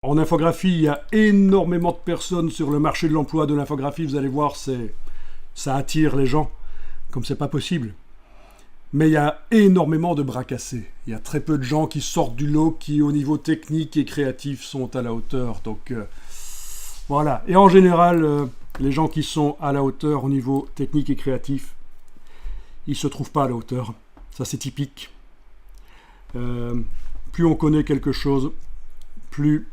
En infographie, il y a énormément de personnes sur le marché de l'emploi de l'infographie. Vous allez voir, ça attire les gens, comme c'est pas possible. Mais il y a énormément de bras cassés. Il y a très peu de gens qui sortent du lot, qui au niveau technique et créatif sont à la hauteur. Donc voilà. Et en général, les gens qui sont à la hauteur au niveau technique et créatif, ils ne se trouvent pas à la hauteur. Ça, c'est typique. Plus on connaît quelque chose, plus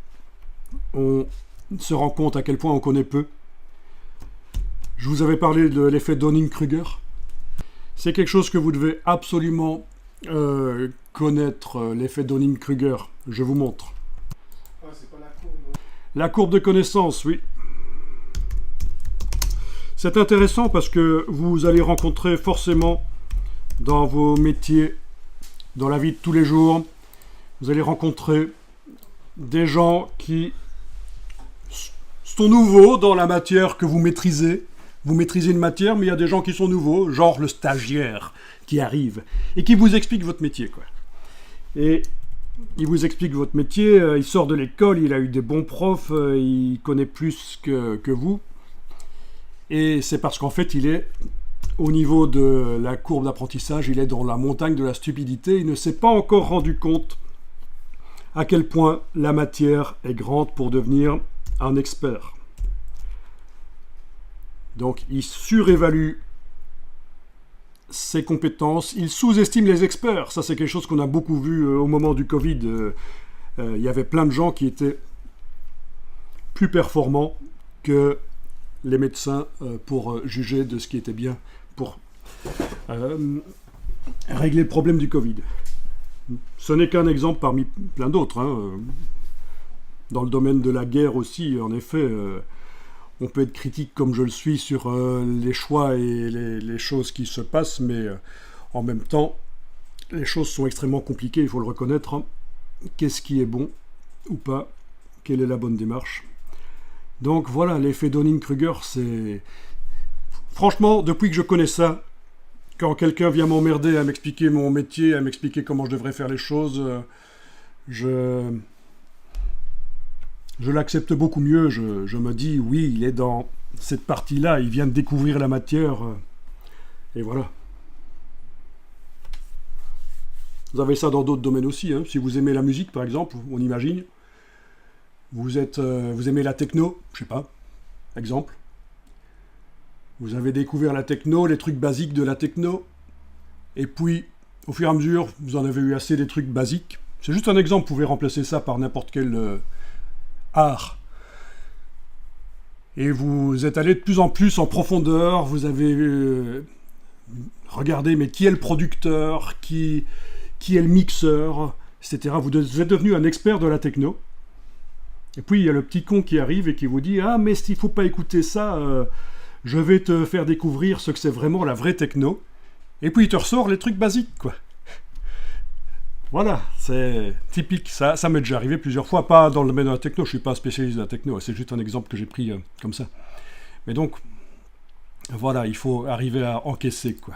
on se rend compte à quel point on connaît peu. Je vous avais parlé de l'effet Dunning-Kruger. C'est quelque chose que vous devez absolument connaître, l'effet Dunning-Kruger. Je vous montre. Ah, c'est pas la courbe. La courbe de connaissance, oui. C'est intéressant parce que vous allez rencontrer forcément dans vos métiers, dans la vie de tous les jours, vous allez rencontrer des gens qui sont nouveaux dans la matière que vous maîtrisez. Vous maîtrisez une matière, mais il y a des gens qui sont nouveaux, genre le stagiaire qui arrive et qui vous explique votre métier, quoi. Et il vous explique votre métier, il sort de l'école, il a eu des bons profs, il connaît plus que vous. Et c'est parce qu'en fait, il est au niveau de la courbe d'apprentissage, il est dans la montagne de la stupidité. Il ne s'est pas encore rendu compte à quel point la matière est grande pour devenir un expert. Donc, il surévalue ses compétences, il sous-estime les experts. Ça, c'est quelque chose qu'on a beaucoup vu au moment du Covid. Il y avait plein de gens qui étaient plus performants que les médecins pour juger de ce qui était bien pour régler le problème du Covid. Ce n'est qu'un exemple parmi plein d'autres. Dans le domaine de la guerre aussi, en effet, on peut être critique comme je le suis sur les choix et les choses qui se passent, mais en même temps, les choses sont extrêmement compliquées, il faut le reconnaître. Qu'est-ce qui est bon ou pas? Quelle est la bonne démarche? Donc voilà, l'effet Dunning-Kruger, c'est... Franchement, depuis que je connais ça, quand quelqu'un vient m'emmerder à m'expliquer mon métier, à m'expliquer comment je devrais faire les choses, je l'accepte beaucoup mieux. Je me dis, oui, il est dans cette partie-là, il vient de découvrir la matière, et voilà. Vous avez ça dans d'autres domaines aussi, hein. Si vous aimez la musique, par exemple, on imagine, vous aimez la techno, je sais pas, exemple. Vous avez découvert la techno, les trucs basiques de la techno, et puis, au fur et à mesure, vous en avez eu assez des trucs basiques. C'est juste un exemple, vous pouvez remplacer ça par n'importe quel art. Et vous êtes allé de plus en plus en profondeur, vous avez regardé, mais qui est le producteur, qui est le mixeur, etc. Vous êtes devenu un expert de la techno. Et puis, il y a le petit con qui arrive et qui vous dit « Ah, mais s'il ne faut pas écouter ça, je vais te faire découvrir ce que c'est vraiment la vraie techno. » Et puis, il te ressort les trucs basiques, quoi. Voilà, c'est typique. Ça m'est déjà arrivé plusieurs fois, pas dans le domaine de la techno, je ne suis pas un spécialiste de la techno, c'est juste un exemple que j'ai pris comme ça. Mais donc, voilà, il faut arriver à encaisser, quoi.